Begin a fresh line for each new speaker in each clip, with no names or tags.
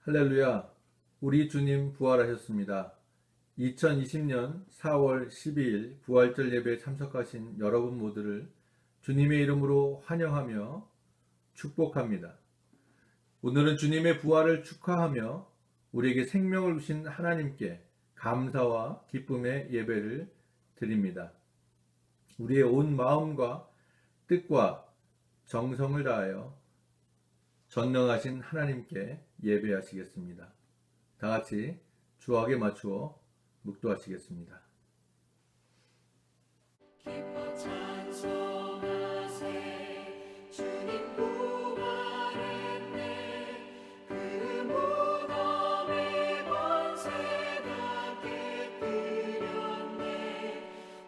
할렐루야, 우리 주님 부활하셨습니다. 2020년 4월 12일 부활절 예배에 참석하신 여러분 모두를 주님의 이름으로 환영하며 축복합니다. 오늘은 주님의 부활을 축하하며 우리에게 생명을 주신 하나님께 감사와 기쁨의 예배를 드립니다. 우리의 온 마음과 뜻과 정성을 다하여 전능하신 하나님께 예배하시겠습니다. 다 같이 주악에 맞추어 묵도하시겠습니다.
기뻐 찬송하세 주님 부활했네 그 무덤의 권세가 깨뜨렸네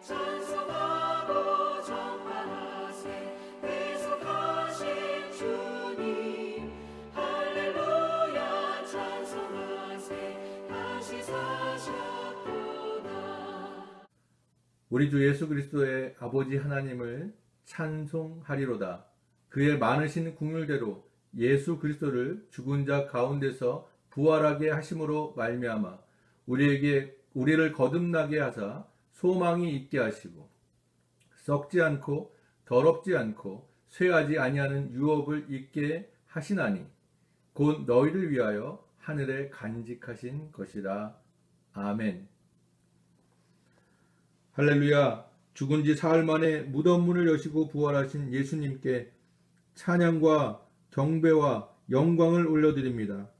찬송하고 전파하세 계속하신 주님 할렐루야 찬송하세 다시 사셨도다.
우리 주 예수 그리스도의 아버지 하나님을 찬송하리로다. 그의 많으신 국률대로 예수 그리스도를 죽은 자 가운데서 부활하게 하심으로 말미암아 우리를 거듭나게 하사 소망이 있게 하시고 썩지 않고 더럽지 않고 쇠하지 아니하는 유업을 있게 하시나니 곧 너희를 위하여 하늘에 간직하신 것이라. 아멘. 할렐루야. 죽은 지 사흘 만에 무덤 문을 여시고 부활하신 예수님께 찬양과 경배와 영광을 올려드립니다.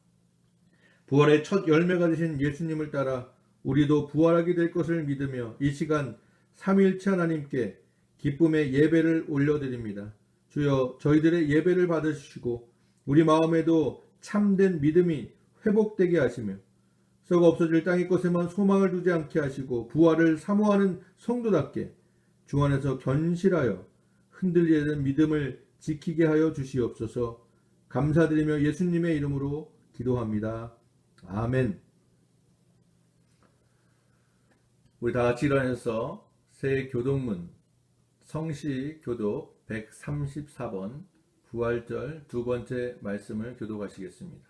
부활의 첫 열매가 되신 예수님을 따라 우리도 부활하게 될 것을 믿으며 이 시간 삼위일체 하나님께 기쁨의 예배를 올려드립니다. 주여, 저희들의 예배를 받으시고 우리 마음에도 참된 믿음이 회복되게 하시며 썩어 없어질 땅의 것에만 소망을 두지 않게 하시고 부활을 사모하는 성도답게 주 안에서 견실하여 흔들리지 않는 믿음을 지키게 하여 주시옵소서. 감사드리며 예수님의 이름으로 기도합니다. 아멘. 우리 다 같이 일어나서 새 교독문 성시 교독 134번 부활절 두 번째 말씀을 교독하시겠습니다.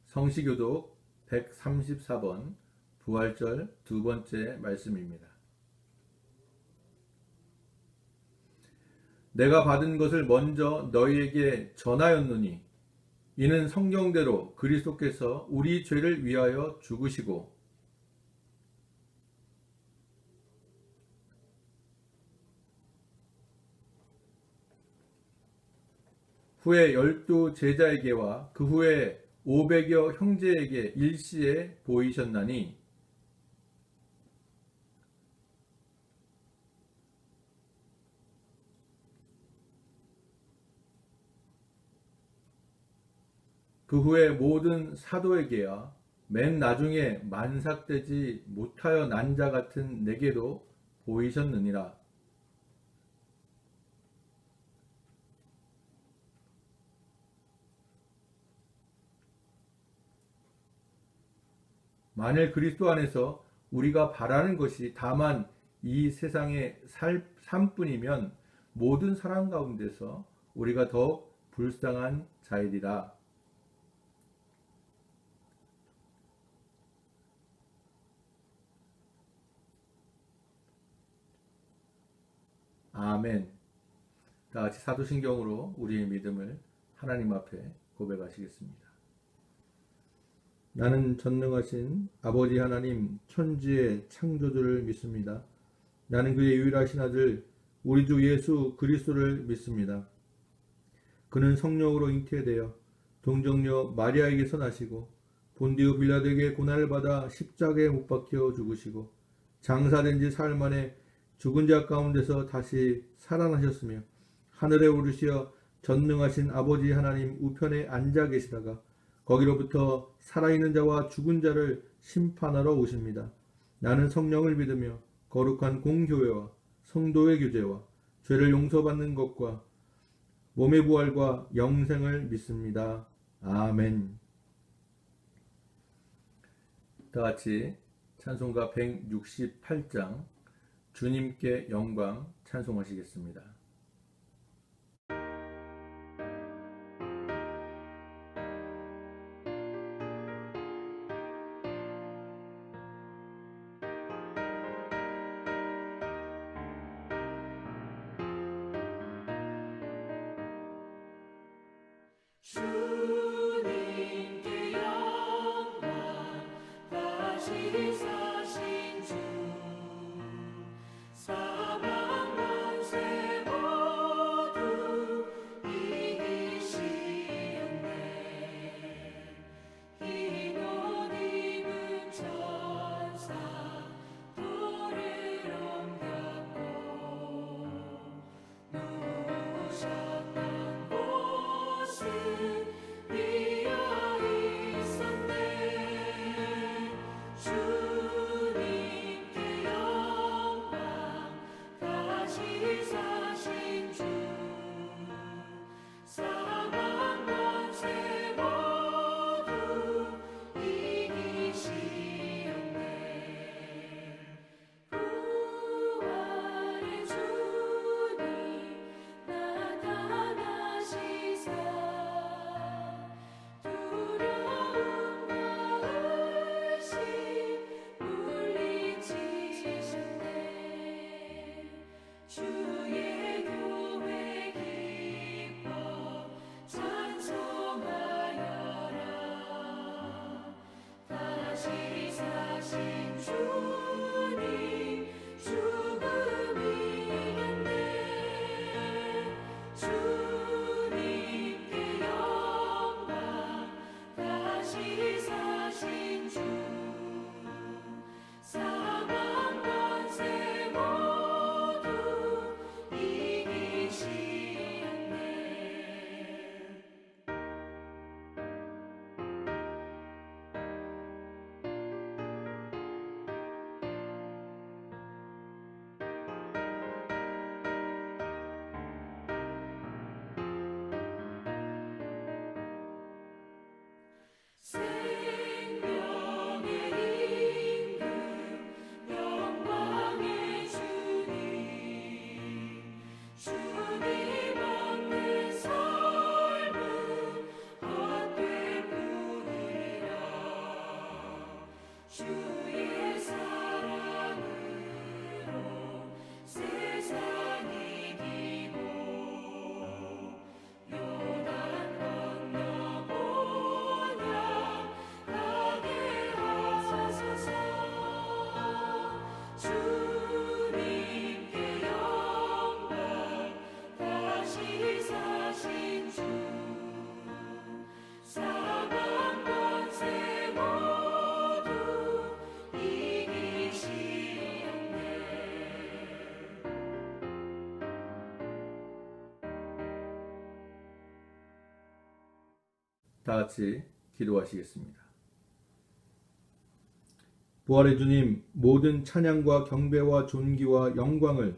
성시 교독 134번 부활절 두 번째 말씀입니다. 내가 받은 것을 먼저 너희에게 전하였노니 이는 성경대로 그리스도께서 우리 죄를 위하여 죽으시고 후에 12 제자에게와 그 후에 500여 형제에게 일시에 보이셨나니 그 후에 모든 사도에게야 맨 나중에 만삭되지 못하여 난 자 같은 내게도 보이셨느니라. 만일 그리스도 안에서 우리가 바라는 것이 다만 이 세상의 삶뿐이면 모든 사람 가운데서 우리가 더욱 불쌍한 자이리라. 아멘. 다 같이 사도신경으로 우리의 믿음을 하나님 앞에 고백하시겠습니다. 나는 전능하신 아버지 하나님 천지의 창조주를 믿습니다. 나는 그의 유일하신 아들 우리 주 예수 그리스도를 믿습니다. 그는 성령으로 잉태되어 동정녀 마리아에게서 나시고 본디오 빌라도에게 고난을 받아 십자가에 못 박혀 죽으시고 장사된 지 사흘 만에 죽은 자 가운데서 다시 살아나셨으며 하늘에 오르시어 전능하신 아버지 하나님 우편에 앉아 계시다가 거기로부터 살아있는 자와 죽은 자를 심판하러 오십니다. 나는 성령을 믿으며 거룩한 공교회와 성도의 교제와 죄를 용서받는 것과 몸의 부활과 영생을 믿습니다. 아멘. 다 같이 찬송가 168장 주님께 영광 찬송하시겠습니다.
주의 사랑으로 세상이 이기고 요단 건너보냐 가게 하소서. 주님께 영광 다시 사신 주 사방 권세 모두 이기시었네.
다 같이 기도하시겠습니다. 부활의 주님, 모든 찬양과 경배와 존귀와 영광을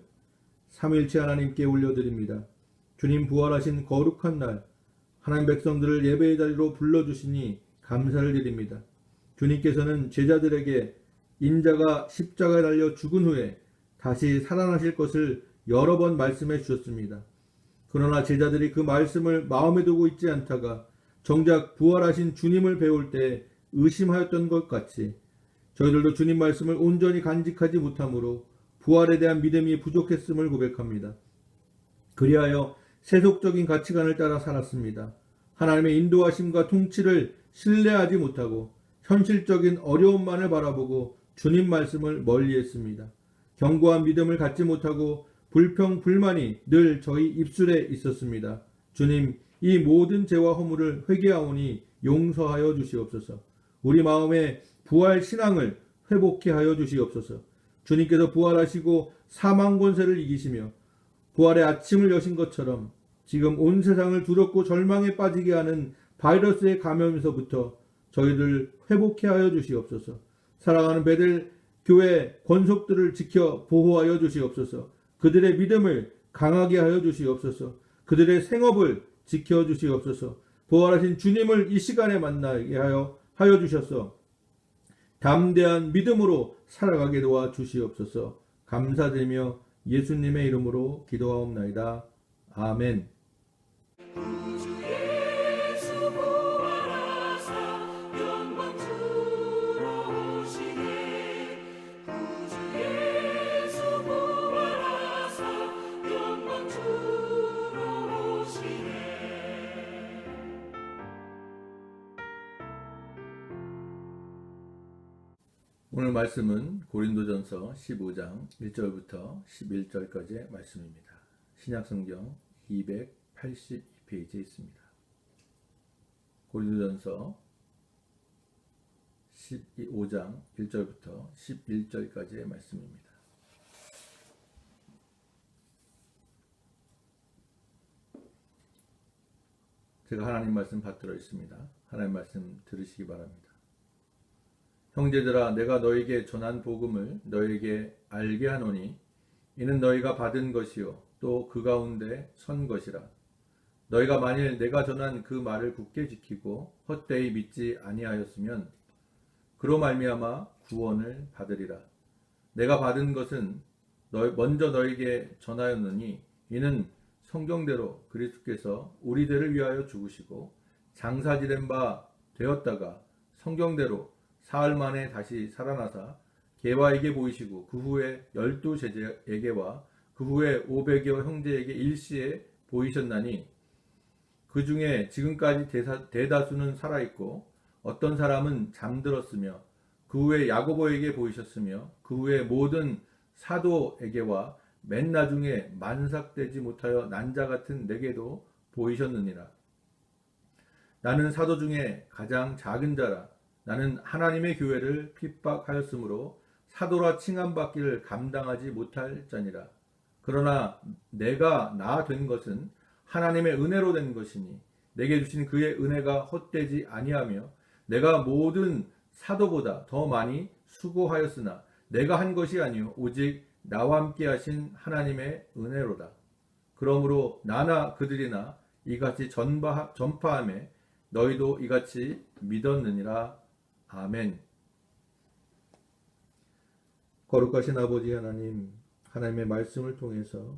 삼위일체 하나님께 올려드립니다. 주님 부활하신 거룩한 날 하나님 백성들을 예배의 자리로 불러주시니 감사를 드립니다. 주님께서는 제자들에게 인자가 십자가에 달려 죽은 후에 다시 살아나실 것을 여러 번 말씀해 주셨습니다. 그러나 제자들이 그 말씀을 마음에 두고 있지 않다가 정작 부활하신 주님을 배울 때 의심하였던 것 같이 저희들도 주님 말씀을 온전히 간직하지 못함으로 부활에 대한 믿음이 부족했음을 고백합니다. 그리하여 세속적인 가치관을 따라 살았습니다. 하나님의 인도하심과 통치를 신뢰하지 못하고 현실적인 어려움만을 바라보고 주님 말씀을 멀리했습니다. 견고한 믿음을 갖지 못하고 불평, 불만이 늘 저희 입술에 있었습니다. 주님, 이 모든 죄와 허물을 회개하오니 용서하여 주시옵소서. 우리 마음에 부활 신앙을 회복케 하여 주시옵소서. 주님께서 부활하시고 사망 권세를 이기시며 부활의 아침을 여신 것처럼 지금 온 세상을 두렵고 절망에 빠지게 하는 바이러스의 감염에서부터 저희들 회복케 하여 주시옵소서. 사랑하는 베델 교회 권속들을 지켜 보호하여 주시옵소서. 그들의 믿음을 강하게 하여 주시옵소서. 그들의 생업을 지켜 주시옵소서. 부활하신 주님을 이 시간에 만나게 하여 주셔서 담대한 믿음으로 살아가게 도와 주시옵소서. 감사드리며 예수님의 이름으로 기도하옵나이다. 아멘.
구주 예수 부활하사 영광 주로 오시네. 구주 예수 부활하사 영광 주로 오시네.
오늘 말씀은 고린도전서 15장 1절부터 11절까지의 말씀입니다. 신약성경 282페이지에 있습니다. 고린도전서 15장 1절부터 11절까지의 말씀입니다. 제가 하나님 말씀 받들어 있습니다. 하나님 말씀 들으시기 바랍니다. 형제들아, 내가 너에게 전한 복음을 너에게 알게 하노니 이는 너희가 받은 것이요 또 그 가운데 선 것이라. 너희가 만일 내가 전한 그 말을 굳게 지키고 헛되이 믿지 아니하였으면 그로 말미암아 구원을 받으리라. 내가 받은 것은 먼저 너에게 전하였느니 이는 성경대로 그리스도께서 우리들을 위하여 죽으시고 장사지된 바 되었다가 성경대로 사흘 만에 다시 살아나사 게바에게 보이시고 그 후에 12 제자에게와 그 후에 500여 형제에게 일시에 보이셨나니 그 중에 지금까지 대다수는 살아있고 어떤 사람은 잠들었으며 그 후에 야고보에게 보이셨으며 그 후에 모든 사도에게와 맨 나중에 만삭되지 못하여 난자 같은 내게도 보이셨느니라. 나는 사도 중에 가장 작은 자라. 나는 하나님의 교회를 핍박하였으므로 사도라 칭함받기를 감당하지 못할 자니라. 그러나 내가 나 된 것은 하나님의 은혜로 된 것이니 내게 주신 그의 은혜가 헛되지 아니하며 내가 모든 사도보다 더 많이 수고하였으나 내가 한 것이 아니요 오직 나와 함께 하신 하나님의 은혜로다. 그러므로 나나 그들이나 이같이 전파함에 너희도 이같이 믿었느니라. 아멘. 거룩하신 아버지 하나님, 하나님의 말씀을 통해서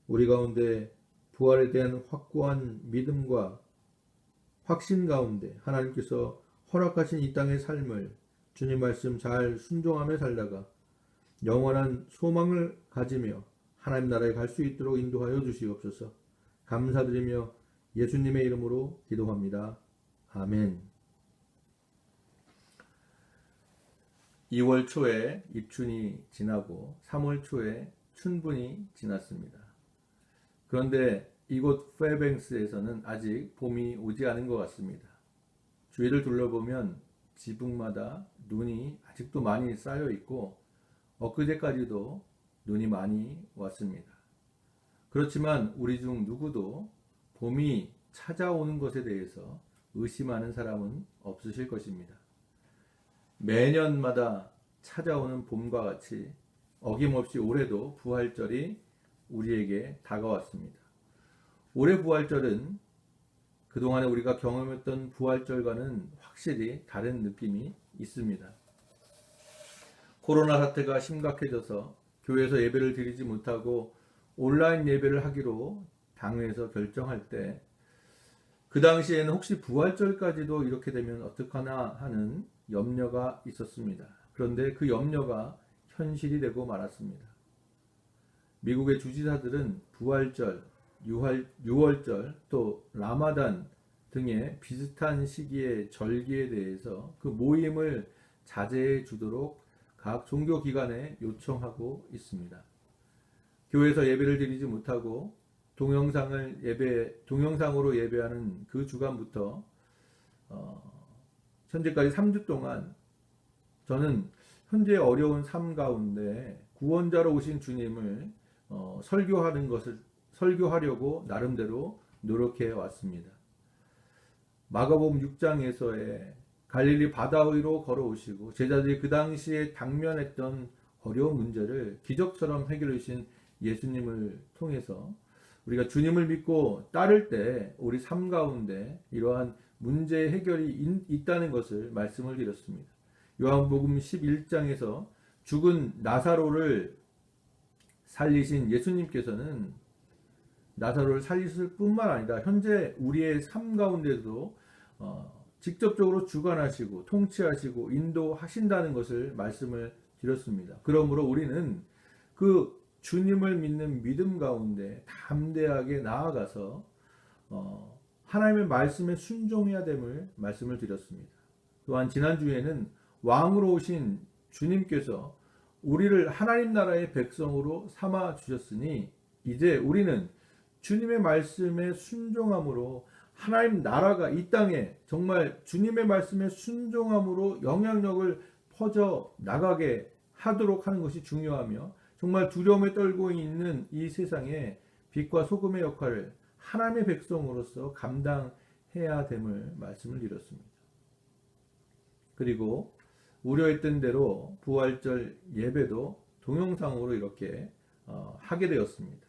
우리 가운데 부활에 대한 확고한 믿음과 확신 가운데 하나님께서 허락하신 이 땅의 삶을 주님 말씀 잘 순종하며 살다가 영원한 소망을 가지며 하나님 나라에 갈 수 있도록 인도하여 주시옵소서. 감사드리며 예수님의 이름으로 기도합니다. 아멘. 2월 초에 입춘이 지나고 3월 초에 춘분이 지났습니다. 그런데 이곳 페어뱅스에서는 아직 봄이 오지 않은 것 같습니다. 주위를 둘러보면 지붕마다 눈이 아직도 많이 쌓여 있고 엊그제까지도 눈이 많이 왔습니다. 그렇지만 우리 중 누구도 봄이 찾아오는 것에 대해서 의심하는 사람은 없으실 것입니다. 매년마다 찾아오는 봄과 같이 어김없이 올해도 부활절이 우리에게 다가왔습니다. 올해 부활절은 그동안에 우리가 경험했던 부활절과는 확실히 다른 느낌이 있습니다. 코로나 사태가 심각해져서 교회에서 예배를 드리지 못하고 온라인 예배를 하기로 당회에서 결정할 때 그 당시에는 혹시 부활절까지도 이렇게 되면 어떡하나 하는 염려가 있었습니다. 그런데 그 염려가 현실이 되고 말았습니다. 미국의 주지사들은 부활절, 유월절, 또 라마단 등의 비슷한 시기의 절기에 대해서 그 모임을 자제해 주도록 각 종교기관에 요청하고 있습니다. 교회에서 예배를 드리지 못하고 동영상으로 예배하는 그 주간부터 현재까지 3주 동안 저는 현재 어려운 삶 가운데 구원자로 오신 주님을 설교하려고 나름대로 노력해 왔습니다. 마가복음 6장에서의 갈릴리 바다 위로 걸어오시고 제자들이 그 당시에 당면했던 어려운 문제를 기적처럼 해결해 주신 예수님을 통해서 우리가 주님을 믿고 따를 때 우리 삶 가운데 이러한 문제 해결이 있다는 것을 말씀을 드렸습니다. 요한복음 11장에서 죽은 나사로를 살리신 예수님께서는 나사로를 살리실 뿐만 아니라 현재 우리의 삶 가운데도 직접적으로 주관하시고 통치하시고 인도하신다는 것을 말씀을 드렸습니다. 그러므로 우리는 그 주님을 믿는 믿음 가운데 담대하게 나아가서 하나님의 말씀에 순종해야 됨을 말씀을 드렸습니다. 또한 지난주에는 왕으로 오신 주님께서 우리를 하나님 나라의 백성으로 삼아 주셨으니 이제 우리는 주님의 말씀에 순종함으로 하나님 나라가 이 땅에 정말 주님의 말씀에 순종함으로 영향력을 퍼져 나가게 하도록 하는 것이 중요하며 정말 두려움에 떨고 있는 이 세상에 빛과 소금의 역할을 하나님의 백성으로서 감당해야 됨을 말씀을 드렸습니다. 그리고 우려했던 대로 부활절 예배도 동영상으로 이렇게 하게 되었습니다.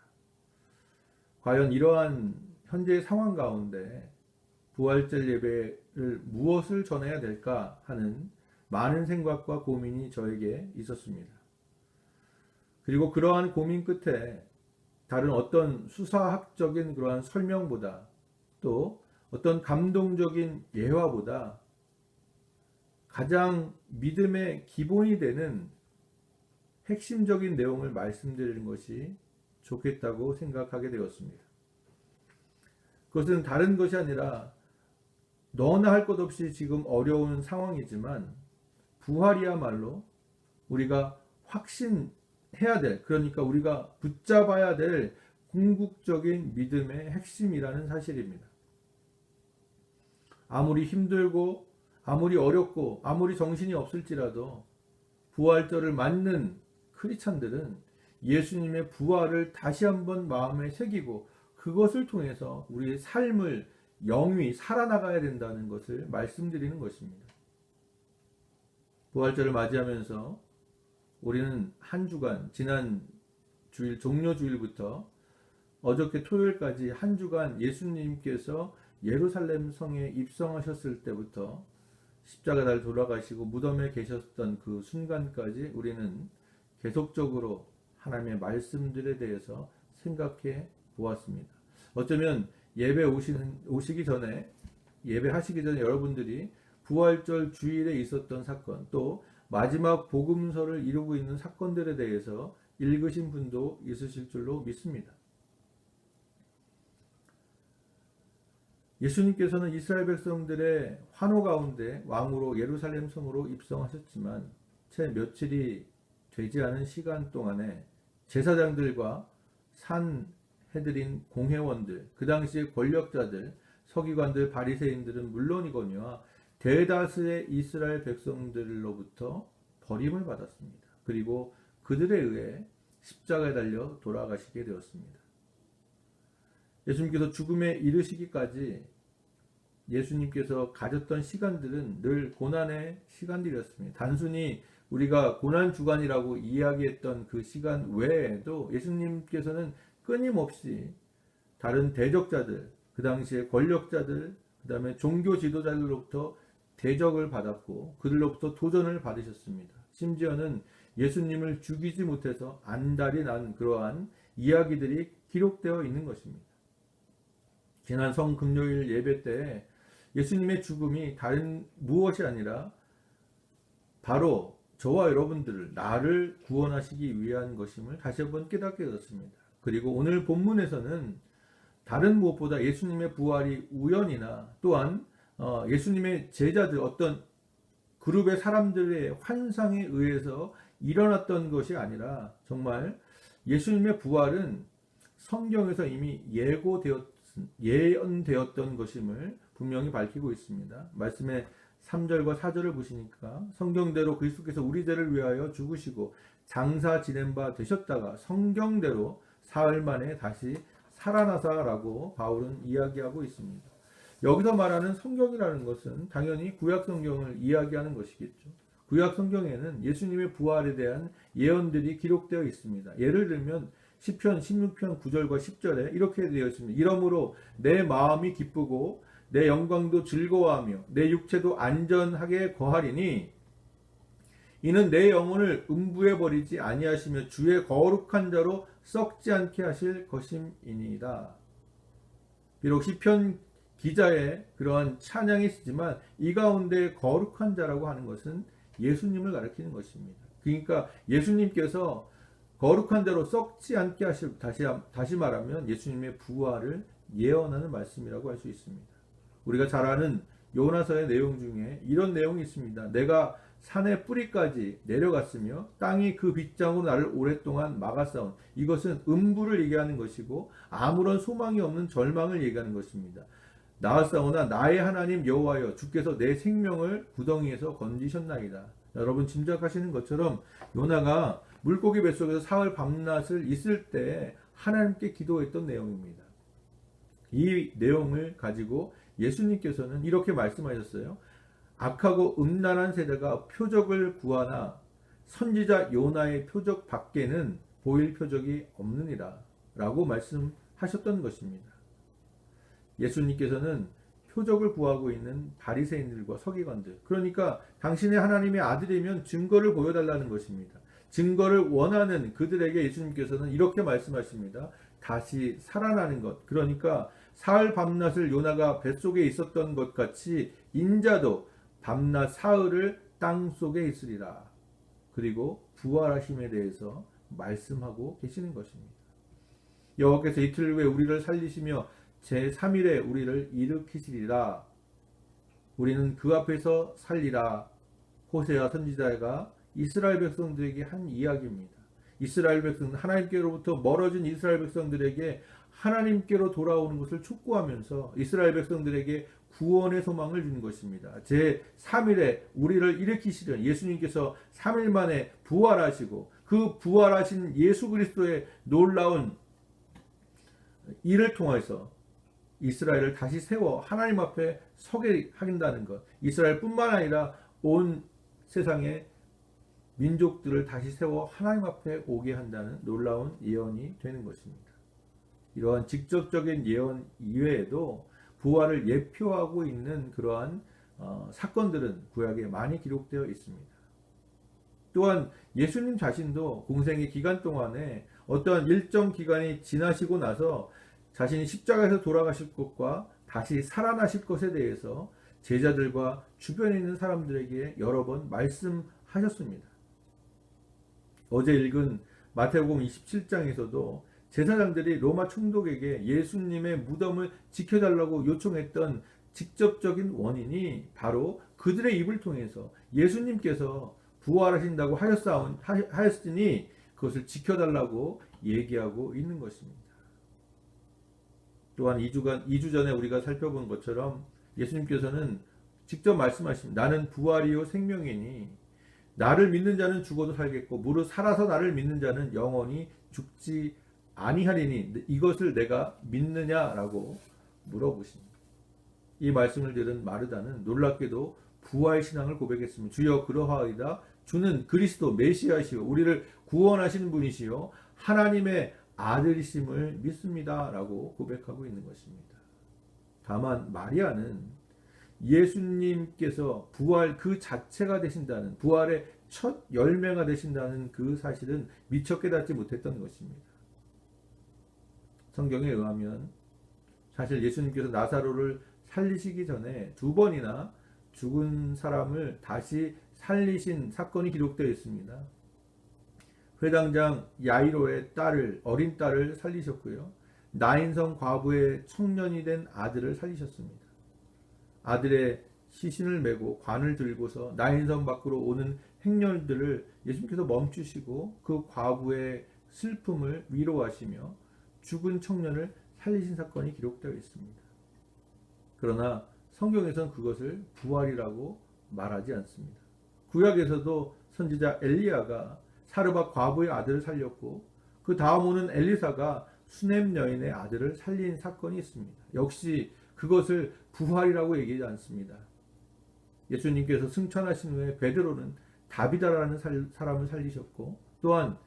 과연 이러한 현재의 상황 가운데 부활절 예배를 무엇을 전해야 될까 하는 많은 생각과 고민이 저에게 있었습니다. 그리고 그러한 고민 끝에 다른 어떤 수사학적인 그러한 설명보다 또 어떤 감동적인 예화보다 가장 믿음의 기본이 되는 핵심적인 내용을 말씀드리는 것이 좋겠다고 생각하게 되었습니다. 그것은 다른 것이 아니라 너나 할 것 없이 지금 어려운 상황이지만 부활이야말로 우리가 확신해야 될, 그러니까 우리가 붙잡아야 될 궁극적인 믿음의 핵심이라는 사실입니다. 아무리 힘들고 아무리 어렵고 아무리 정신이 없을지라도 부활절을 맞는 크리스찬들은 예수님의 부활을 다시 한번 마음에 새기고 그것을 통해서 우리의 삶을 영위 살아나가야 된다는 것을 말씀드리는 것입니다. 부활절을 맞이하면서 우리는 한 주간 지난 주일 종료 주일부터 어저께 토요일까지 한 주간 예수님께서 예루살렘 성에 입성하셨을 때부터 십자가 달 돌아가시고 무덤에 계셨던 그 순간까지 우리는 계속적으로 하나님의 말씀들에 대해서 생각해 보았습니다. 어쩌면 예배 오시기 전에 예배하시기 전에 여러분들이 부활절 주일에 있었던 사건, 또 마지막 복음서를 이루고 있는 사건들에 대해서 읽으신 분도 있으실 줄로 믿습니다. 예수님께서는 이스라엘 백성들의 환호 가운데 왕으로 예루살렘 성으로 입성하셨지만 채 며칠이 되지 않은 시간 동안에 제사장들과 산해드린 공회원들, 그 당시의 권력자들, 서기관들, 바리새인들은 물론이거니와 대다수의 이스라엘 백성들로부터 버림을 받았습니다. 그리고 그들에 의해 십자가에 달려 돌아가시게 되었습니다. 예수님께서 죽음에 이르시기까지 예수님께서 가졌던 시간들은 늘 고난의 시간들이었습니다. 단순히 우리가 고난 주간이라고 이야기했던 그 시간 외에도 예수님께서는 끊임없이 다른 대적자들, 그 당시에 권력자들, 그 다음에 종교 지도자들로부터 대적을 받았고 그들로부터 도전을 받으셨습니다. 심지어는 예수님을 죽이지 못해서 안달이 난 그러한 이야기들이 기록되어 있는 것입니다. 지난 성금요일 예배 때 예수님의 죽음이 다른 무엇이 아니라 바로 저와 여러분들을, 나를 구원하시기 위한 것임을 다시 한번 깨닫게 되었습니다. 그리고 오늘 본문에서는 다른 무엇보다 예수님의 부활이 우연이나 또한 예수님의 제자들, 어떤 그룹의 사람들의 환상에 의해서 일어났던 것이 아니라 정말 예수님의 부활은 성경에서 이미 예언되었던 것임을 분명히 밝히고 있습니다. 말씀의 3절과 4절을 보시니까 성경대로 그리스도께서 우리 죄를 위하여 죽으시고 장사 지낸 바 되셨다가 성경대로 사흘 만에 다시 살아나사라고 바울은 이야기하고 있습니다. 여기서 말하는 성경이라는 것은 당연히 구약 성경을 이야기하는 것이겠죠. 구약 성경에는 예수님의 부활에 대한 예언들이 기록되어 있습니다. 예를 들면 시편 16편 9절과 10절에 이렇게 되어 있습니다. 이러므로 내 마음이 기쁘고 내 영광도 즐거워하며 내 육체도 안전하게 거하리니 이는 내 영혼을 음부에 버리지 아니하시며 주의 거룩한 자로 썩지 않게 하실 것임이니이다. 비록 시편 기자의 그러한 찬양이 있지만 이 가운데 거룩한 자라고 하는 것은 예수님을 가리키는 것입니다. 그러니까 예수님께서 거룩한 자로 썩지 않게 하실, 다시 말하면 예수님의 부활을 예언하는 말씀이라고 할 수 있습니다. 우리가 잘 아는 요나서의 내용 중에 이런 내용이 있습니다. 내가 산의 뿌리까지 내려갔으며 땅이 그 빗장으로 나를 오랫동안 막았사온. 이것은 음부를 얘기하는 것이고 아무런 소망이 없는 절망을 얘기하는 것입니다. 나았사오나 나의 하나님 여호와여 주께서 내 생명을 구덩이에서 건지셨나이다. 여러분 짐작하시는 것처럼 요나가 물고기 뱃속에서 사흘 밤낮을 있을 때 하나님께 기도했던 내용입니다. 이 내용을 가지고 예수님께서는 이렇게 말씀하셨어요. 악하고 음란한 세대가 표적을 구하나 선지자 요나의 표적 밖에는 보일 표적이 없느니라 라고 말씀하셨던 것입니다. 예수님께서는 표적을 구하고 있는 바리새인들과 서기관들, 그러니까 당신의 하나님의 아들이면 증거를 보여달라는 것입니다. 증거를 원하는 그들에게 예수님께서는 이렇게 말씀하십니다. 다시 살아나는 것, 그러니까 사흘 밤낮을 요나가 뱃속에 있었던 것 같이 인자도 밤낮 사흘을 땅속에 있으리라. 그리고 부활하심에 대해서 말씀하고 계시는 것입니다. 여호와께서 이틀 후에 우리를 살리시며 제3일에 우리를 일으키시리라. 우리는 그 앞에서 살리라. 호세아 선지자가 이스라엘 백성들에게 한 이야기입니다. 이스라엘 백성, 하나님께로부터 멀어진 이스라엘 백성들에게 하나님께로 돌아오는 것을 촉구하면서 이스라엘 백성들에게 구원의 소망을 주는 것입니다. 제3일에 우리를 일으키시려는 예수님께서 3일 만에 부활하시고 그 부활하신 예수 그리스도의 놀라운 일을 통해서 이스라엘을 다시 세워 하나님 앞에 서게 하긴다는 것, 이스라엘뿐만 아니라 온 세상의 민족들을 다시 세워 하나님 앞에 오게 한다는 놀라운 예언이 되는 것입니다. 이러한 직접적인 예언 이외에도 부활을 예표하고 있는 그러한 사건들은 구약에 많이 기록되어 있습니다. 또한 예수님 자신도 공생의 기간 동안에 어떠한 일정 기간이 지나시고 나서 자신이 십자가에서 돌아가실 것과 다시 살아나실 것에 대해서 제자들과 주변에 있는 사람들에게 여러 번 말씀하셨습니다. 어제 읽은 마태복음 27장에서도 제사장들이 로마 총독에게 예수님의 무덤을 지켜달라고 요청했던 직접적인 원인이 바로 그들의 입을 통해서 예수님께서 부활하신다고 하였으니 그것을 지켜달라고 얘기하고 있는 것입니다. 또한 2주 전에 우리가 살펴본 것처럼 예수님께서는 직접 말씀하십니다. 나는 부활이요 생명이니 나를 믿는 자는 죽어도 살겠고 무릇 살아서 나를 믿는 자는 영원히 죽지 아니하리니 이것을 내가 믿느냐라고 물어보십니다. 이 말씀을 들은 마르다는 놀랍게도 부활 신앙을 고백했습니다. 주여 그러하이다. 주는 그리스도 메시아시요 우리를 구원하시는 분이시요 하나님의 아들이심을 믿습니다. 라고 고백하고 있는 것입니다. 다만 마리아는 예수님께서 부활 그 자체가 되신다는 부활의 첫 열매가 되신다는 그 사실은 미처 깨닫지 못했던 것입니다. 성경에 의하면 사실 예수님께서 나사로를 살리시기 전에 2번이나 죽은 사람을 다시 살리신 사건이 기록되어 있습니다. 회당장 야이로의 어린 딸을 살리셨고요. 나인성 과부의 청년이 된 아들을 살리셨습니다. 아들의 시신을 메고 관을 들고서 나인성 밖으로 오는 행렬들을 예수님께서 멈추시고 그 과부의 슬픔을 위로하시며 죽은 청년을 살리신 사건이 기록되어 있습니다. 그러나 성경에서는 그것을 부활이라고 말하지 않습니다. 구약에서도 선지자 엘리야가 사르밧 과부의 아들을 살렸고 그 다음 오는 엘리사가 수넴 여인의 아들을 살린 사건이 있습니다. 역시 그것을 부활이라고 얘기하지 않습니다. 예수님께서 승천하신 후에 베드로는 다비다라는 사람을 살리셨고 또한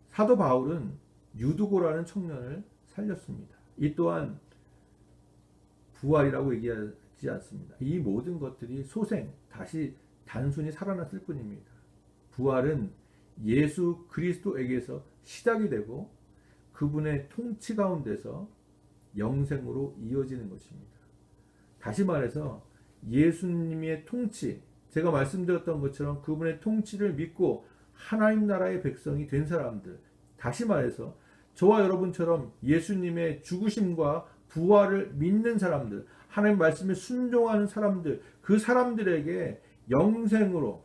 사도 바울은 유두고라는 청년을 살렸습니다. 이 또한 부활이라고 얘기하지 않습니다. 이 모든 것들이 소생, 다시 단순히 살아났을 뿐입니다. 부활은 예수 그리스도에게서 시작이 되고 그분의 통치 가운데서 영생으로 이어지는 것입니다. 다시 말해서 예수님의 통치, 제가 말씀드렸던 것처럼 그분의 통치를 믿고 하나님 나라의 백성이 된 사람들, 다시 말해서 저와 여러분처럼 예수님의 죽으심과 부활을 믿는 사람들, 하나님 말씀에 순종하는 사람들, 그 사람들에게 영생으로,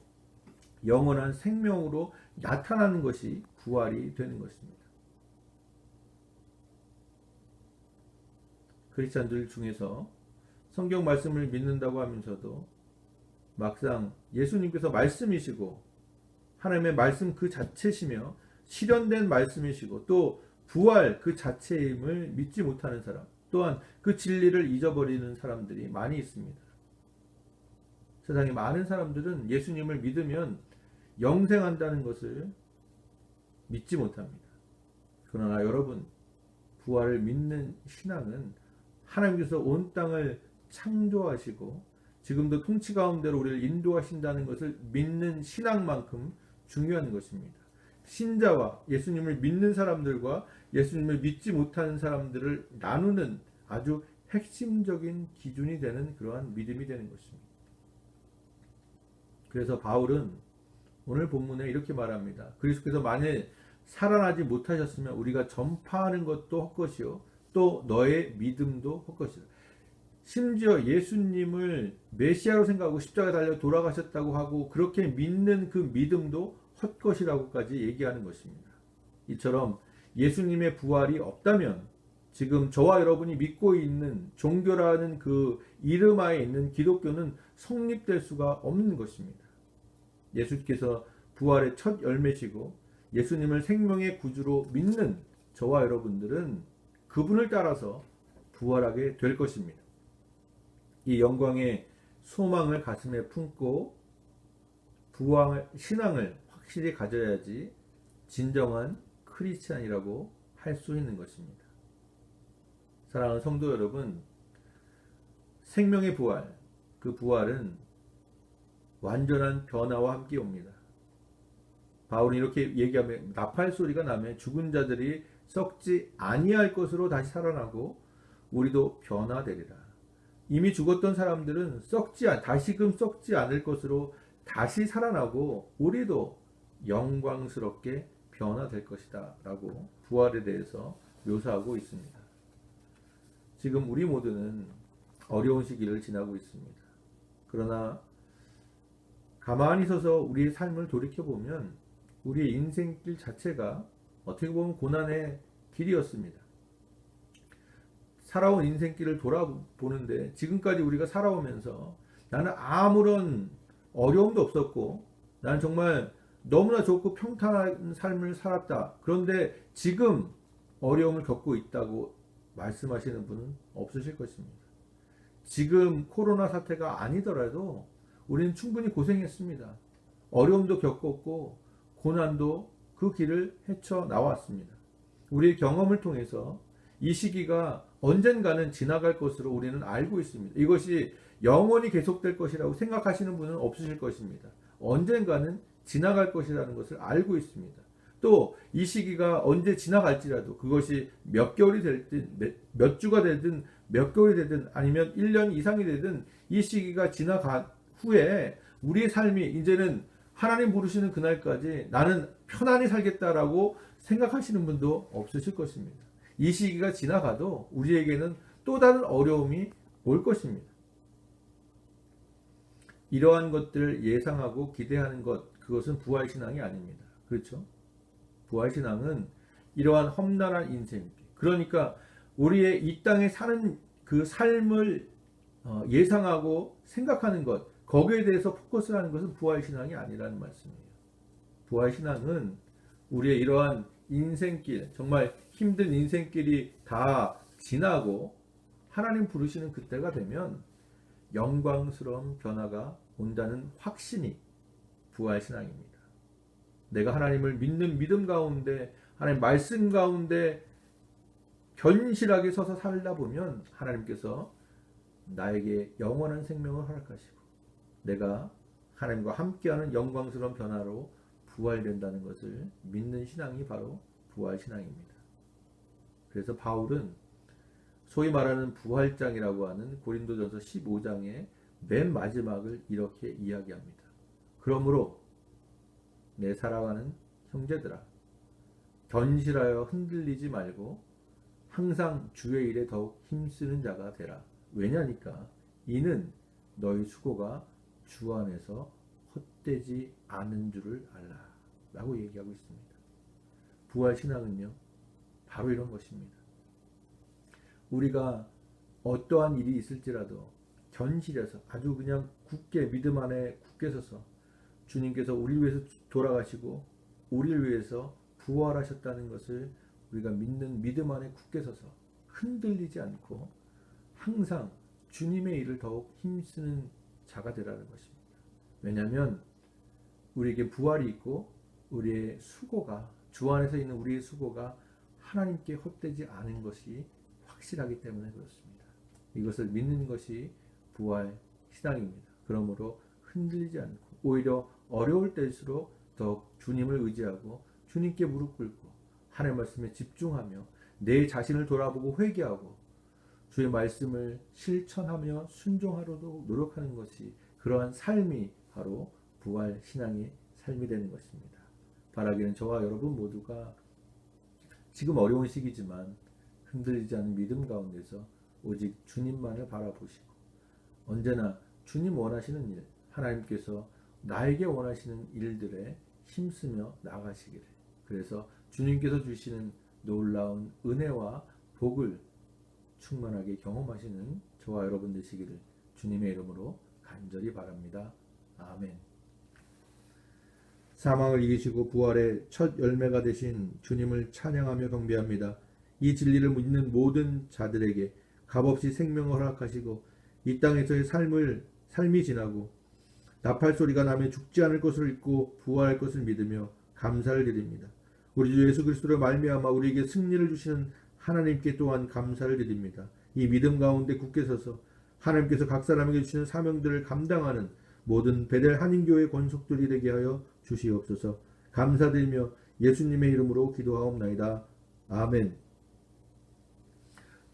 영원한 생명으로 나타나는 것이 부활이 되는 것입니다. 크리스찬들 중에서 성경 말씀을 믿는다고 하면서도 막상 예수님께서 말씀이시고 하나님의 말씀 그 자체시며 실현된 말씀이시고 또 부활 그 자체임을 믿지 못하는 사람, 또한 그 진리를 잊어버리는 사람들이 많이 있습니다. 세상에 많은 사람들은 예수님을 믿으면 영생한다는 것을 믿지 못합니다. 그러나 여러분, 부활을 믿는 신앙은 하나님께서 온 땅을 창조하시고 지금도 통치 가운데로 우리를 인도하신다는 것을 믿는 신앙만큼 중요한 것입니다. 신자와 예수님을 믿는 사람들과 예수님을 믿지 못하는 사람들을 나누는 아주 핵심적인 기준이 되는 그러한 믿음이 되는 것입니다. 그래서 바울은 오늘 본문에 이렇게 말합니다. 그리스도께서 만일 살아나지 못하셨으면 우리가 전파하는 것도 헛것이요 또 너의 믿음도 헛것이다. 심지어 예수님을 메시아로 생각하고 십자가에 달려 돌아가셨다고 하고 그렇게 믿는 그 믿음도 헛것이라고까지 얘기하는 것입니다. 이처럼 예수님의 부활이 없다면 지금 저와 여러분이 믿고 있는 종교라는 그 이름하에 있는 기독교는 성립될 수가 없는 것입니다. 예수께서 부활의 첫 열매시고 예수님을 생명의 구주로 믿는 저와 여러분들은 그분을 따라서 부활하게 될 것입니다. 이 영광의 소망을 가슴에 품고 부활 신앙을 확실히 가져야지 진정한 크리스찬이라고 할 수 있는 것입니다. 사랑하는 성도 여러분, 생명의 부활, 그 부활은 완전한 변화와 함께 옵니다. 바울은 이렇게 얘기하며 나팔 소리가 나면 죽은 자들이 썩지 아니할 것으로 다시 살아나고 우리도 변화되리라. 이미 죽었던 사람들은 다시금 썩지 않을 것으로 다시 살아나고 우리도 영광스럽게 변화될 것이다 라고 부활에 대해서 묘사하고 있습니다. 지금 우리 모두는 어려운 시기를 지나고 있습니다. 그러나 가만히 서서 우리의 삶을 돌이켜보면 우리의 인생길 자체가 어떻게 보면 고난의 길이었습니다. 살아온 인생길을 돌아보는데 지금까지 우리가 살아오면서 나는 아무런 어려움도 없었고 나는 정말 너무나 좋고 평탄한 삶을 살았다. 그런데 지금 어려움을 겪고 있다고 말씀하시는 분은 없으실 것입니다. 지금 코로나 사태가 아니더라도 우리는 충분히 고생했습니다. 어려움도 겪었고 고난도 그 길을 헤쳐 나왔습니다. 우리의 경험을 통해서 이 시기가 언젠가는 지나갈 것으로 우리는 알고 있습니다. 이것이 영원히 계속될 것이라고 생각하시는 분은 없으실 것입니다. 언젠가는 지나갈 것이라는 것을 알고 있습니다. 또 이 시기가 언제 지나갈지라도 그것이 몇 개월이 될든 몇 주가 되든 몇 개월이 되든 아니면 1년 이상이 되든 이 시기가 지나간 후에 우리의 삶이 이제는 하나님 부르시는 그날까지 나는 편안히 살겠다라고 생각하시는 분도 없으실 것입니다. 이 시기가 지나가도 우리에게는 또 다른 어려움이 올 것입니다. 이러한 것들을 예상하고 기대하는 것, 그것은 부활신앙이 아닙니다. 그렇죠? 부활신앙은 이러한 험난한 인생, 그러니까 우리의 이 땅에 사는 그 삶을 예상하고 생각하는 것, 거기에 대해서 포커스를 하는 것은 부활신앙이 아니라는 말씀이에요. 부활신앙은 우리의 이러한 인생길, 정말 힘든 인생길이 다 지나고 하나님 부르시는 그때가 되면 영광스러운 변화가 온다는 확신이 부활신앙입니다. 내가 하나님을 믿는 믿음 가운데 하나님 말씀 가운데 견실하게 서서 살다 보면 하나님께서 나에게 영원한 생명을 허락하시고 내가 하나님과 함께하는 영광스러운 변화로 부활된다는 것을 믿는 신앙이 바로 부활신앙입니다. 그래서 바울은 소위 말하는 부활장이라고 하는 고린도전서 15장의 맨 마지막을 이렇게 이야기합니다. 그러므로 내 사랑하는 형제들아, 견실하여 흔들리지 말고 항상 주의 일에 더욱 힘쓰는 자가 되라. 왜냐니까 이는 너희 수고가 주 안에서 헛되지 않은 줄을 알라 라고 얘기하고 있습니다. 부활신앙은요 바로 이런 것입니다. 우리가 어떠한 일이 있을지라도 견실해서 아주 그냥 굳게 믿음 안에 굳게 서서 주님께서 우리를 위해서 돌아가시고 우리를 위해서 부활하셨다는 것을 우리가 믿는 믿음 안에 굳게 서서 흔들리지 않고 항상 주님의 일을 더욱 힘쓰는 자가 되라는 것입니다. 왜냐하면 우리에게 부활이 있고 우리의 수고가 주 안에서 있는 우리의 수고가 하나님께 헛되지 않은 것이 확실하기 때문에 그렇습니다. 이것을 믿는 것이 부활 신앙입니다. 그러므로 흔들리지 않고 오히려 어려울 때일수록 더욱 주님을 의지하고 주님께 무릎 꿇고 하나님의 말씀에 집중하며 내 자신을 돌아보고 회개하고 주의 말씀을 실천하며 순종하려도 노력하는 것이 그러한 삶이 바로 부활 신앙의 삶이 되는 것입니다. 바라기는 저와 여러분 모두가 지금 어려운 시기지만 흔들리지 않은 믿음 가운데서 오직 주님만을 바라보시고 언제나 주님 원하시는 일, 하나님께서 나에게 원하시는 일들에 힘쓰며 나가시기를, 그래서 주님께서 주시는 놀라운 은혜와 복을 충만하게 경험하시는 저와 여러분 되시기를 주님의 이름으로 간절히 바랍니다. 아멘. 사망을 이기시고 부활의 첫 열매가 되신 주님을 찬양하며 경배합니다. 이 진리를 믿는 모든 자들에게 값없이 생명을 허락하시고 이 땅에서의 삶이 지나고 나팔 소리가 나며 죽지 않을 것을 믿고 부활할 것을 믿으며 감사를 드립니다. 우리 주 예수 그리스도로 말미암아 우리에게 승리를 주시는 하나님께 또한 감사를 드립니다. 이 믿음 가운데 굳게 서서 하나님께서 각 사람에게 주시는 사명들을 감당하는 모든 베델 한인교회 권속들이 되게 하여 주시옵소서. 감사드리며 예수님의 이름으로 기도하옵나이다. 아멘.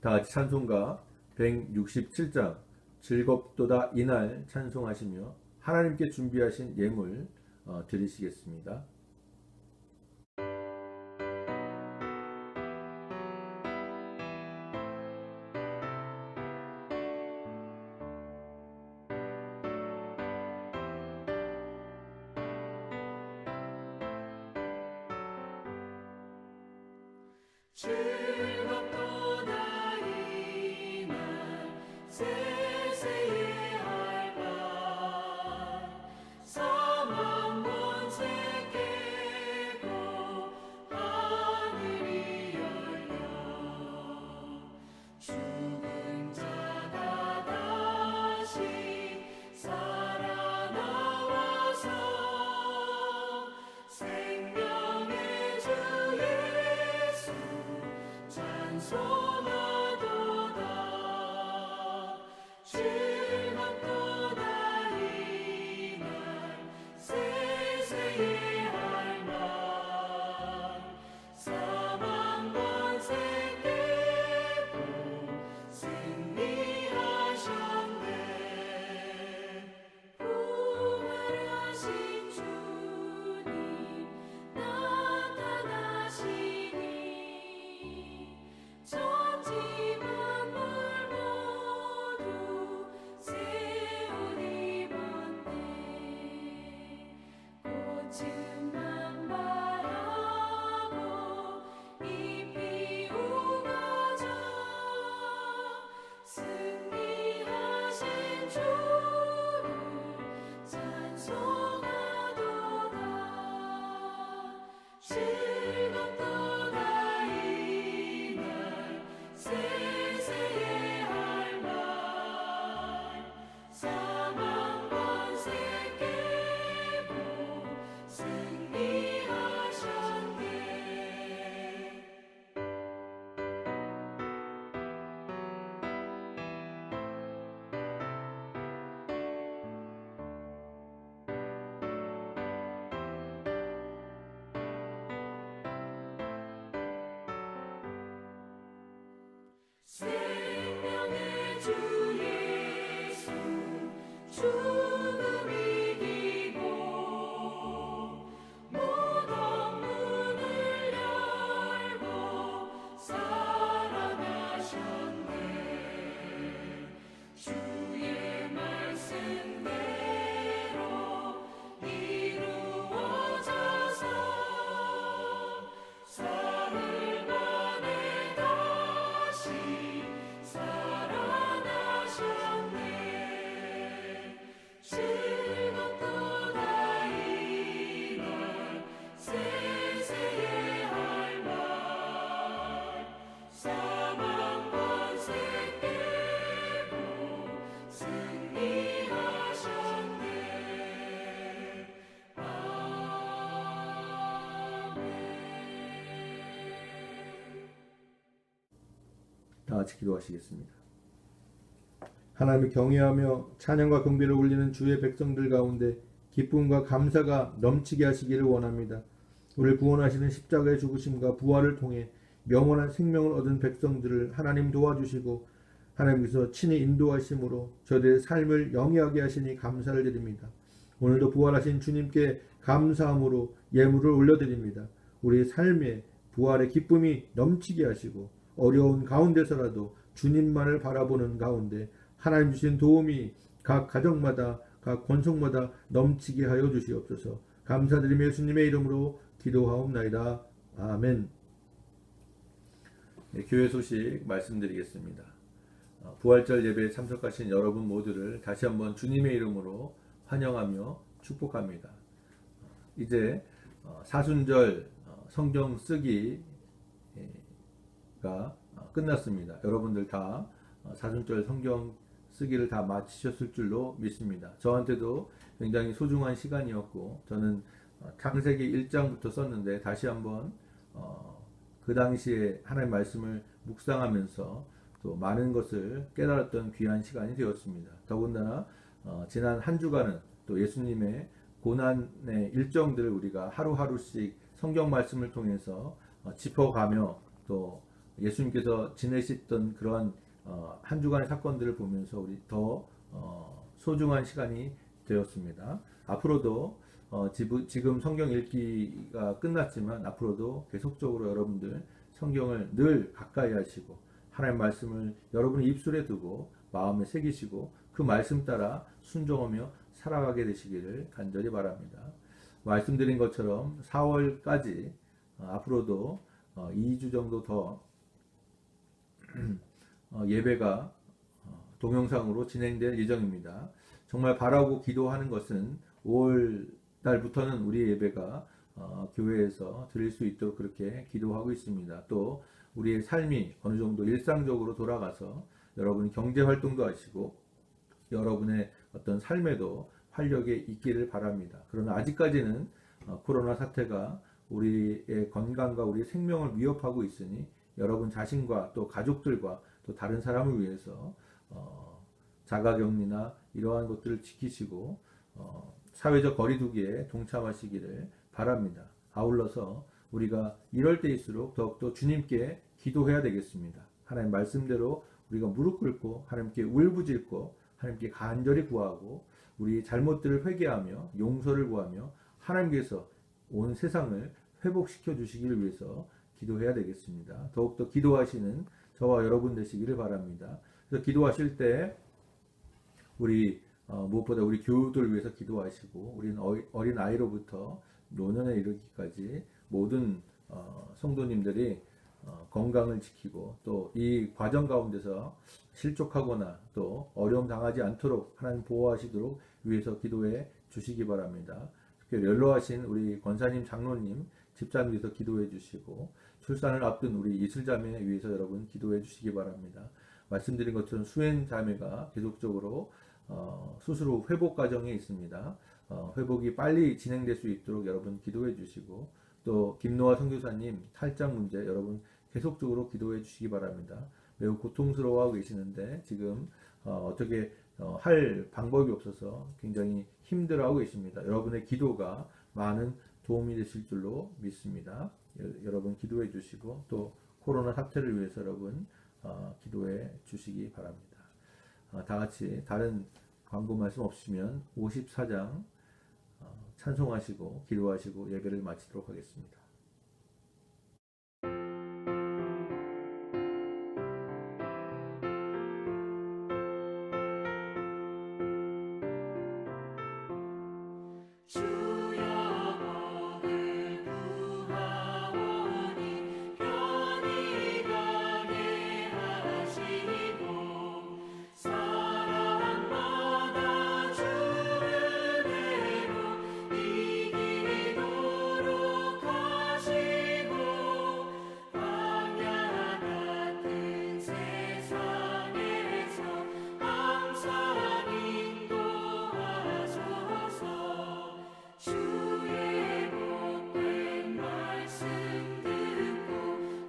다같이 찬송가 167장 즐겁도다 이날 찬송하시며 하나님께 준비하신 예물 드리시겠습니다.
즐겁도다 이날 세세의 할말 사망 권세 깨고 하늘이 열려 죽은 자가 다시 살아나와서 생명의 주 예수 찬송하도다 즐겁도다 이날 세세의 할말 사망 권세 깨고 승리하셨네 부활하신 주님 나타나시니 천지 만물 모두 새 옷 입었네 꽃은 만발하고 잎이 우거져 승리하신 주를 찬송하도다 즐겁도다 이날 세세의 할말 사망 권세 깨고 승리하셨네 생명의 주 예수 죽음 이기고 무덤 문을 열고 살아나셨네 주의 말씀대로 이루어져서 사흘 만에 다시 살아나셨네 즐겁도다 이날 세세의 할말 사망 권세 깨고 승리하셨네 아멘
다 같이 기도하시겠습니다. 하나님을 경외하며 찬양과 경배를 올리는 주의 백성들 가운데 기쁨과 감사가 넘치게 하시기를 원합니다. 우리를 구원하시는 십자가의 죽으심과 부활을 통해 영원한 생명을 얻은 백성들을 하나님 도와주시고 하나님께서 친히 인도하심으로 저들의 삶을 영위하게 하시니 감사를 드립니다. 오늘도 부활하신 주님께 감사함으로 예물을 올려드립니다. 우리 삶에 부활의 기쁨이 넘치게 하시고 어려운 가운데서라도 주님만을 바라보는 가운데 하나님 주신 도움이 각 가정마다 각 권속마다 넘치게 하여 주시옵소서. 감사드리며 예수님의 이름으로 기도하옵나이다. 아멘. 네, 교회 소식 말씀드리겠습니다. 부활절 예배에 참석하신 여러분 모두를 다시 한번 주님의 이름으로 환영하며 축복합니다. 이제 사순절 성경 쓰기가 끝났습니다. 여러분들 다 사순절 성경 쓰기를 다 마치셨을 줄로 믿습니다. 저한테도 굉장히 소중한 시간이었고 저는 창세기 1장부터 썼는데 다시 한번 그 당시에 하나님의 말씀을 묵상하면서 또 많은 것을 깨달았던 귀한 시간이 되었습니다. 더군다나 지난 한 주간은 또 예수님의 고난의 일정들을 우리가 하루하루씩 성경 말씀을 통해서 짚어가며 또 예수님께서 지내셨던 그러한 한 주간의 사건들을 보면서 우리 더 소중한 시간이 되었습니다. 앞으로도 지금 성경 읽기가 끝났지만 앞으로도 계속적으로 여러분들 성경을 늘 가까이 하시고 하나님의 말씀을 여러분의 입술에 두고 마음에 새기시고 그 말씀 따라 순종하며 살아가게 되시기를 간절히 바랍니다. 말씀드린 것처럼 4월까지 앞으로도 2주 정도 더 예배가 동영상으로 진행될 예정입니다. 정말 바라고 기도하는 것은 5월 달부터는 우리의 예배가 교회에서 드릴 수 있도록 그렇게 기도하고 있습니다. 또 우리의 삶이 어느 정도 일상적으로 돌아가서 여러분 경제 활동도 하시고 여러분의 어떤 삶에도 활력이 있기를 바랍니다. 그러나 아직까지는 코로나 사태가 우리의 건강과 우리의 생명을 위협하고 있으니 여러분 자신과 또 가족들과 또 다른 사람을 위해서 자가격리나 이러한 것들을 지키시고 사회적 거리두기에 동참하시기를 바랍니다. 아울러서 우리가 이럴 때일수록 더욱더 주님께 기도해야 되겠습니다. 하나님 말씀대로 우리가 무릎 꿇고 하나님께 울부짖고 하나님께 간절히 구하고 우리 잘못들을 회개하며 용서를 구하며 하나님께서 온 세상을 회복시켜 주시기를 위해서 기도해야 되겠습니다. 더욱더 기도하시는 저와 여러분 되시기를 바랍니다. 그래서 기도하실 때 우리 무엇보다 우리 교우들 위해서 기도하시고 우리는 어린 아이로부터 노년에 이르기까지 모든 성도님들이 건강을 지키고 또 이 과정 가운데서 실족하거나 또 어려움 당하지 않도록 하나님 보호하시도록 위해서 기도해 주시기 바랍니다. 특히 연로하신 우리 권사님, 장로님, 집사님 위해서 기도해 주시고 출산을 앞둔 우리 이슬자매 위해서 여러분 기도해 주시기 바랍니다. 말씀드린 것처럼 수행자매가 계속적으로 수술 후 회복 과정에 있습니다. 회복이 빨리 진행될 수 있도록 여러분 기도해 주시고 또 김노아 선교사님 탈장 문제 여러분 계속적으로 기도해 주시기 바랍니다. 매우 고통스러워하고 계시는데 지금 어떻게 할 방법이 없어서 굉장히 힘들어하고 계십니다. 여러분의 기도가 많은 도움이 되실 줄로 믿습니다. 여러분 기도해 주시고 또 코로나 사태를 위해서 여러분 기도해 주시기 바랍니다. 다 같이 다른 광고 말씀 없으시면 54장 찬송하시고 기도하시고 예배를 마치도록 하겠습니다.
주여 복을 구하오니 편히 가게 하시고 사랑받아 주의 은혜로 이기도록 하시고 광야 같은 세상에서 항상 인도하소서. 주의 복된 말씀 듣고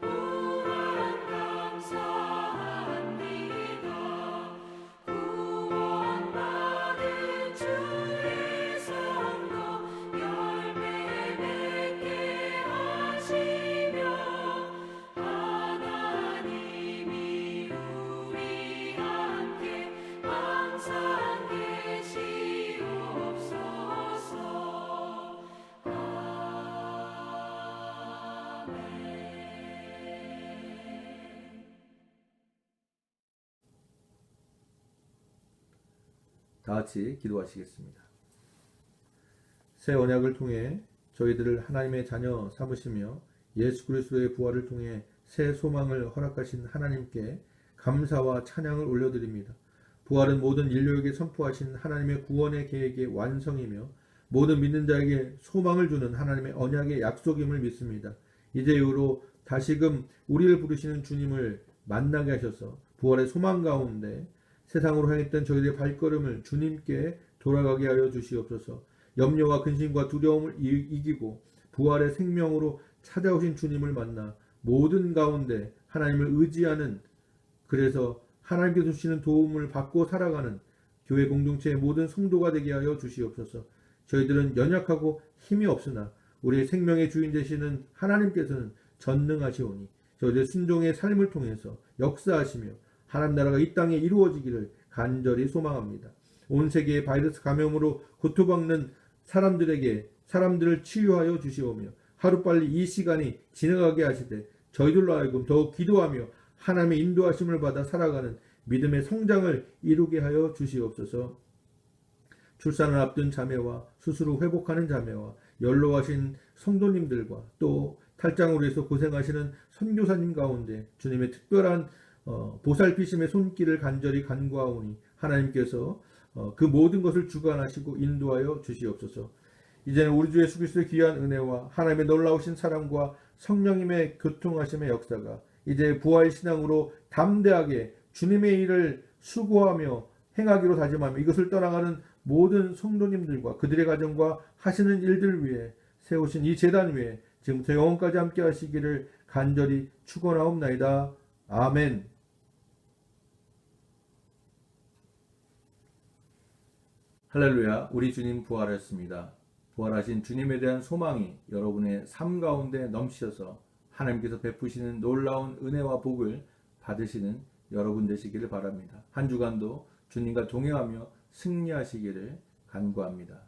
무한 감사합니다. 구원받은 주의 성도 열매 맺게 하시며 하나님이 우리 함께 항상 계시옵소서. 아멘.
다 같이 기도하시겠습니다. 새 언약을 통해 저희들을 하나님의 자녀 삼으시며 예수 그리스도의 부활을 통해 새 소망을 허락하신 하나님께 감사와 찬양을 올려드립니다. 부활은 모든 인류에게 선포하신 하나님의 구원의 계획의 완성이며 모든 믿는 자에게 소망을 주는 하나님의 언약의 약속임을 믿습니다. 이제 이후로 다시금 우리를 부르시는 주님을 만나게 하셔서 부활의 소망 가운데 세상으로 향했던 저희들의 발걸음을 주님께 돌아가게 하여 주시옵소서. 염려와 근심과 두려움을 이기고 부활의 생명으로 찾아오신 주님을 만나 모든 가운데 하나님을 의지하는, 그래서 하나님께서 주시는 도움을 받고 살아가는 교회 공동체의 모든 성도가 되게 하여 주시옵소서. 저희들은 연약하고 힘이 없으나 우리의 생명의 주인 되시는 하나님께서는 전능하시오니 저희들 순종의 삶을 통해서 역사하시며 하나님 나라가 이 땅에 이루어지기를 간절히 소망합니다. 온 세계의 바이러스 감염으로 고통받는 사람들을 치유하여 주시오며 하루빨리 이 시간이 지나가게 하시되 저희들로 하여금 더욱 기도하며 하나님의 인도하심을 받아 살아가는 믿음의 성장을 이루게 하여 주시옵소서. 출산을 앞둔 자매와 수술 후 회복하는 자매와 연로하신 성도님들과 또 탈장으로 해서 고생하시는 선교사님 가운데 주님의 특별한 보살피심의 손길을 간절히 간구하오니 하나님께서 그 모든 것을 주관하시고 인도하여 주시옵소서. 이제는 우리 주 예수 그리스도의 귀한 은혜와 하나님의 놀라우신 사랑과 성령님의 교통하심의 역사가 이제 부활 신앙으로 담대하게 주님의 일을 수고하며 행하기로 다짐하며 이것을 떠나가는 모든 성도님들과 그들의 가정과 하시는 일들 위해 세우신 이 제단 위에 지금부터 영원까지 함께 하시기를 간절히 축원하옵나이다. 아멘. 할렐루야. 우리 주님 부활했습니다. 부활하신 주님에 대한 소망이 여러분의 삶 가운데 넘치셔서 하나님께서 베푸시는 놀라운 은혜와 복을 받으시는 여러분 되시기를 바랍니다. 한 주간도 주님과 동행하며 승리하시기를 간구합니다.